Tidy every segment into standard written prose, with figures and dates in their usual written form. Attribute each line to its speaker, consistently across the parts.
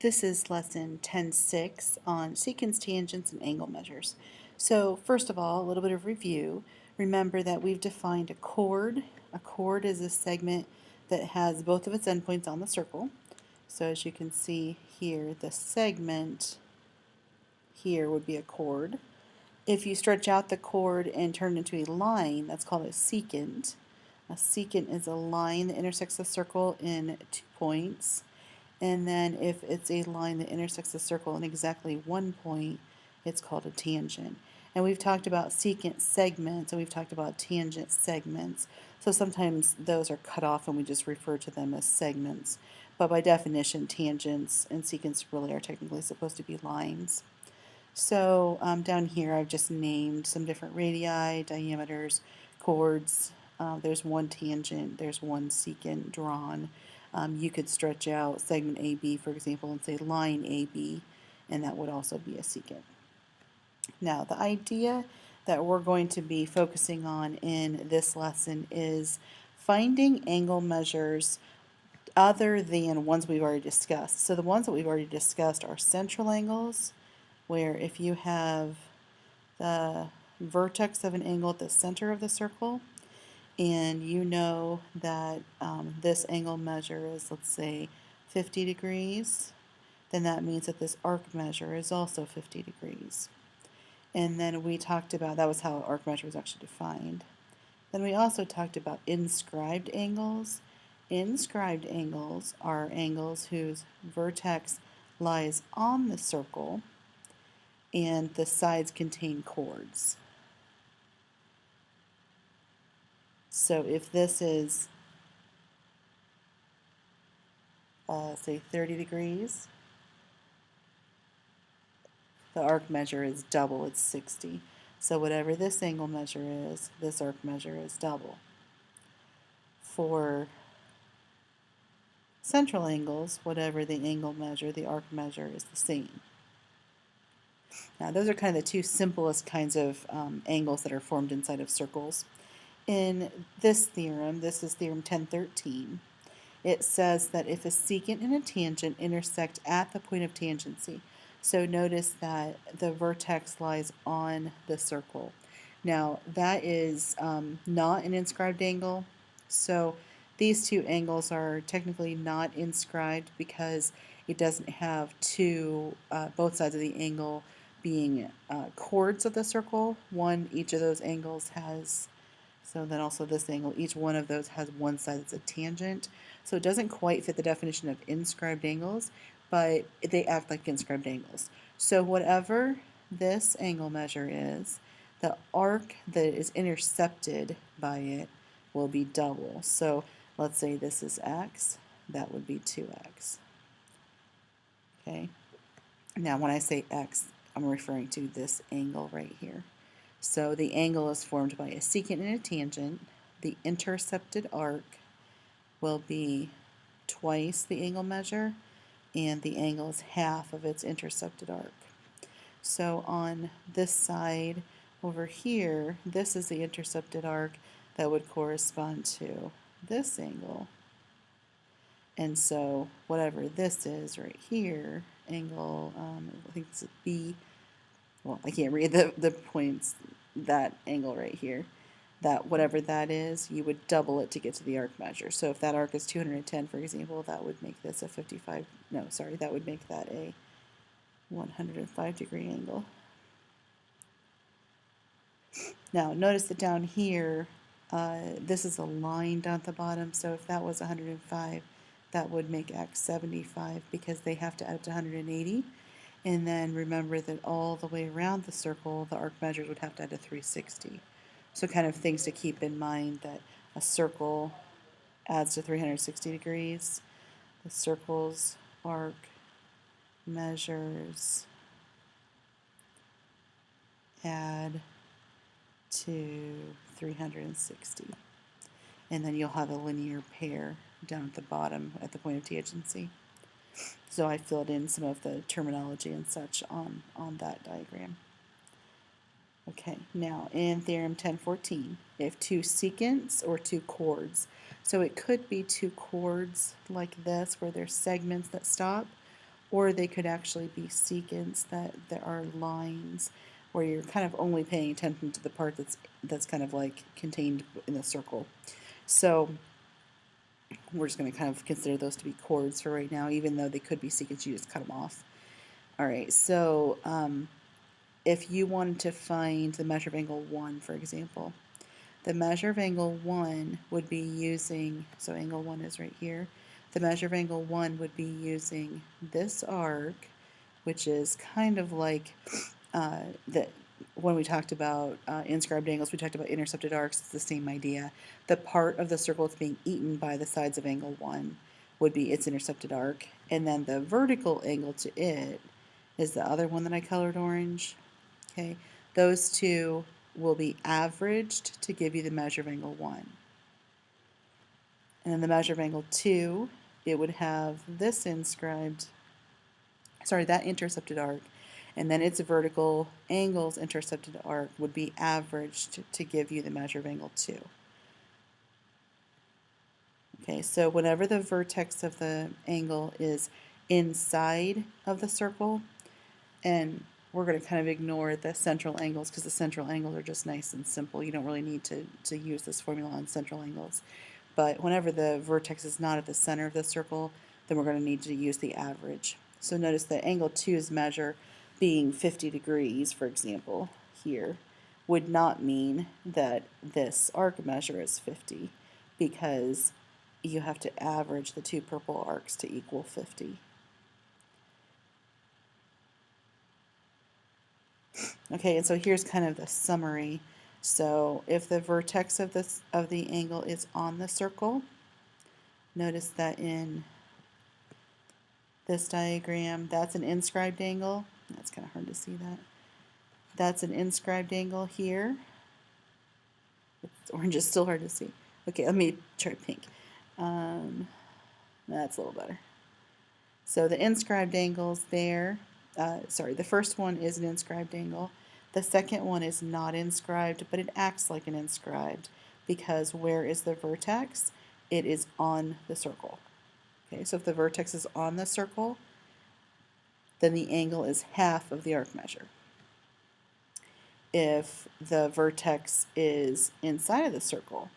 Speaker 1: This is lesson 10.6 on secants, tangents, and angle measures. So first of all, a little bit of review. Remember that we've defined a chord. A chord is a segment that has both of its endpoints on the circle. So as you can see here, the segment here would be a chord. If you stretch out the chord and turn it into a line, that's called a secant. A secant is a line that intersects the circle in 2 points. And then if it's a line that intersects the circle in exactly 1 point, it's called a tangent. And we've talked about secant segments and we've talked about tangent segments. So sometimes those are cut off and we just refer to them as segments. But by definition, tangents and secants really are technically supposed to be lines. So down here I've just named some different radii, diameters, chords. There's one tangent, there's one secant drawn. You could stretch out segment AB, for example, and say line AB, and that would also be a secant. Now, the idea that we're going to be focusing on in this lesson is finding angle measures other than ones we've already discussed. So the ones that we've already discussed are central angles, where if you have the vertex of an angle at the center of the circle, and you know that this angle measure is, let's say, 50 degrees, then that means that this arc measure is also 50 degrees. And then we talked about, that was how arc measure was actually defined. Then we also talked about inscribed angles. Inscribed angles are angles whose vertex lies on the circle and the sides contain chords. So if this is, say, 30 degrees, the arc measure is double, it's 60. So whatever this angle measure is, this arc measure is double. For central angles, whatever the angle measure, the arc measure is the same. Now those are kind of the two simplest kinds of angles that are formed inside of circles. In this theorem, this is theorem 1013, it says that if a secant and a tangent intersect at the point of tangency, so notice that the vertex lies on the circle. Now that is not an inscribed angle, so these two angles are technically not inscribed because it doesn't have both sides of the angle being chords of the circle. Each of those angles has, so then also this angle, each one of those has one side that's a tangent. So it doesn't quite fit the definition of inscribed angles, but they act like inscribed angles. So whatever this angle measure is, the arc that is intercepted by it will be double. So let's say this is x, that would be 2x. Okay. Now when I say x, I'm referring to this angle right here. So the angle is formed by a secant and a tangent. The intercepted arc will be twice the angle measure, and the angle is half of its intercepted arc. So on this side over here, this is the intercepted arc that would correspond to this angle. And so whatever this is right here, angle, I think it's B, well, I can't read the points, that angle right here, that whatever that is, you would double it to get to the arc measure. So if that arc is 210, for example, that would make this a 55, no, sorry, that would make that a 105 degree angle. Now notice that down here, this is a line down at the bottom, so if that was 105, that would make x 75 because they have to add to 180. And then remember that all the way around the circle, the arc measures would have to add to 360. So kind of things to keep in mind, that a circle adds to 360 degrees. The circle's arc measures add to 360. And then you'll have a linear pair down at the bottom at the point of tangency. So I filled in some of the terminology and such on that diagram. Okay, now in theorem 1014, if two secants or two chords, so it could be two chords like this where there's segments that stop, or they could actually be secants that there are lines where you're kind of only paying attention to the part that's kind of like contained in the circle. So we're just going to kind of consider those to be chords for right now, even though they could be secants, you just cut them off. All right, so if you wanted to find the measure of angle 1, for example, the measure of angle 1 would be using, so angle 1 is right here, the measure of angle 1 would be using this arc, which is kind of like when we talked about inscribed angles, we talked about intercepted arcs. It's the same idea. The part of the circle that's being eaten by the sides of angle 1 would be its intercepted arc, and then the vertical angle to it is the other one that I colored orange. Okay, those two will be averaged to give you the measure of angle 1. And then the measure of angle 2, it would have this inscribed, sorry, that intercepted arc, and then its vertical angles intercepted arc would be averaged to give you the measure of angle 2. Okay, so whenever the vertex of the angle is inside of the circle, and we're going to kind of ignore the central angles because the central angles are just nice and simple. You don't really need to use this formula on central angles. But whenever the vertex is not at the center of the circle, then we're going to need to use the average. So notice that angle 2's measure being 50 degrees, for example, here, would not mean that this arc measure is 50, because you have to average the two purple arcs to equal 50. Okay, and so here's kind of the summary. So if the vertex of the angle is on the circle, notice that in this diagram, that's an inscribed angle. That's kind of hard to see that. That's an inscribed angle here. Orange is still hard to see. Okay, let me try pink. That's a little better. So the inscribed angles there, sorry, the first one is an inscribed angle. The second one is not inscribed, but it acts like an inscribed because where is the vertex? It is on the circle. Okay, so if the vertex is on the circle, then the angle is half of the arc measure. If the vertex is inside of the circle,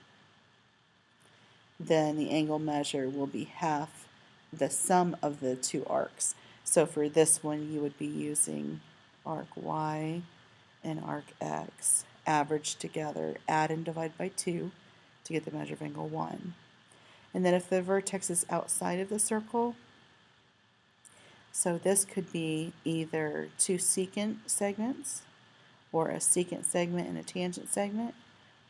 Speaker 1: then the angle measure will be half the sum of the two arcs. So for this one, you would be using arc Y and arc X, average together, add and divide by 2 to get the measure of angle 1. And then if the vertex is outside of the circle, so this could be either two secant segments, or a secant segment and a tangent segment,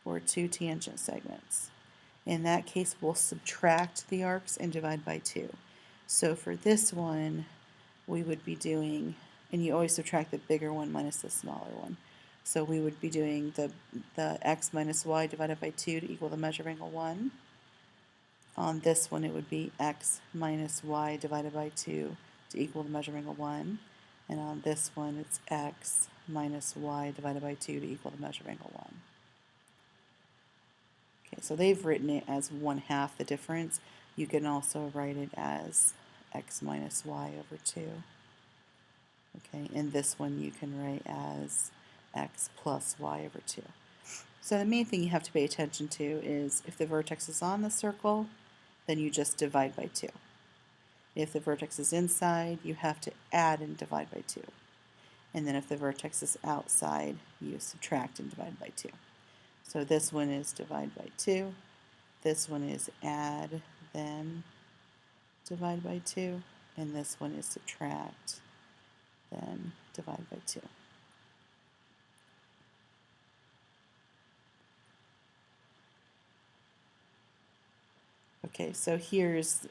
Speaker 1: or two tangent segments. In that case, we'll subtract the arcs and divide by 2. So for this one, we would be doing, and you always subtract the bigger one minus the smaller one. So we would be doing the x minus y divided by 2 to equal the measure of angle 1. On this one, it would be x minus y divided by 2 to equal the measure of angle 1. And on this one, it's x minus y divided by 2 to equal the measure of angle 1. Okay, so they've written it as 1/2 the difference. You can also write it as x minus y over 2. Okay, and this one you can write as x plus y over 2. So the main thing you have to pay attention to is if the vertex is on the circle, then you just divide by 2. If the vertex is inside, you have to add and divide by 2. And then if the vertex is outside, you subtract and divide by 2. So this one is divide by 2. This one is add, then divide by 2. And this one is subtract, then divide by 2. Okay, so here's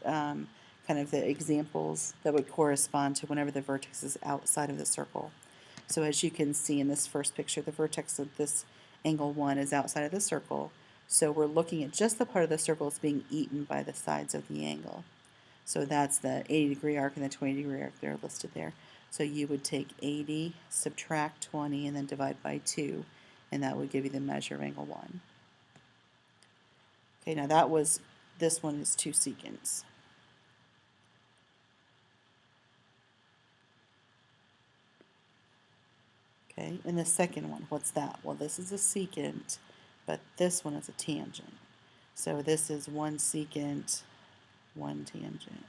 Speaker 1: kind of the examples that would correspond to whenever the vertex is outside of the circle. So as you can see in this first picture, the vertex of this angle 1 is outside of the circle. So we're looking at just the part of the circle that's being eaten by the sides of the angle. So that's the 80-degree arc and the 20-degree arc. They're listed there. So you would take 80, subtract 20, and then divide by 2, and that would give you the measure of angle 1. Okay, now this one is 2 secants. Okay, and the second one, what's that? Well, this is a secant, but this one is a tangent. So this is one secant, one tangent.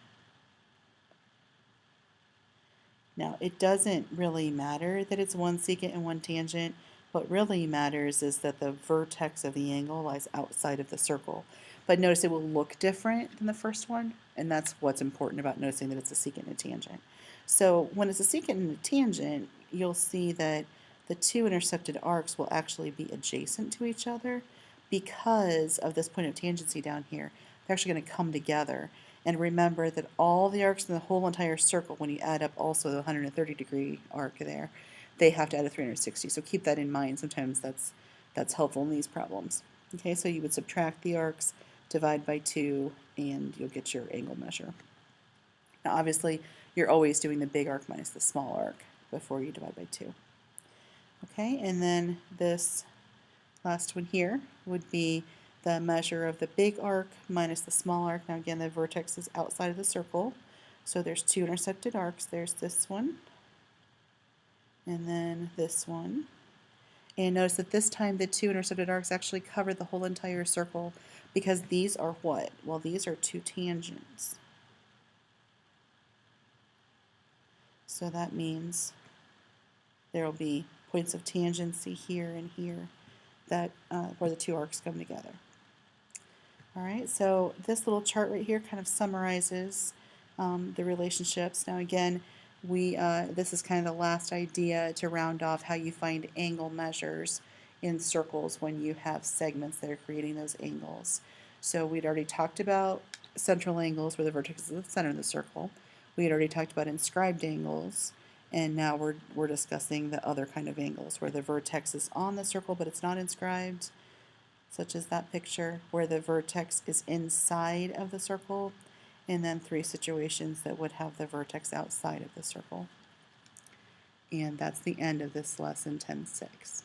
Speaker 1: Now, it doesn't really matter that it's one secant and one tangent. What really matters is that the vertex of the angle lies outside of the circle. But notice it will look different than the first one, and that's what's important about noticing that it's a secant and a tangent. So when it's a secant and a tangent, you'll see that the two intercepted arcs will actually be adjacent to each other because of this point of tangency down here. They're actually going to come together. And remember that all the arcs in the whole entire circle, when you add up also the 130-degree arc there, they have to add a 360. So keep that in mind. Sometimes that's helpful in these problems. Okay, so you would subtract the arcs, divide by 2, and you'll get your angle measure. Now obviously, you're always doing the big arc minus the small arc before you divide by 2. Okay, and then this last one here would be the measure of the big arc minus the small arc. Now again, the vertex is outside of the circle. So there's two intercepted arcs. There's this one, and then this one. And notice that this time the two intercepted arcs actually cover the whole entire circle because these are what? Well, these are two tangents. So that means there will be points of tangency here and here that where the two arcs come together. All right, so this little chart right here kind of summarizes the relationships. Now again, this is kind of the last idea to round off how you find angle measures in circles when you have segments that are creating those angles. So we'd already talked about central angles where the vertex is at the center of the circle. We had already talked about inscribed angles, and now we're discussing the other kind of angles where the vertex is on the circle but it's not inscribed, such as that picture where the vertex is inside of the circle, and then 3 situations that would have the vertex outside of the circle. And that's the end of this lesson 10.6.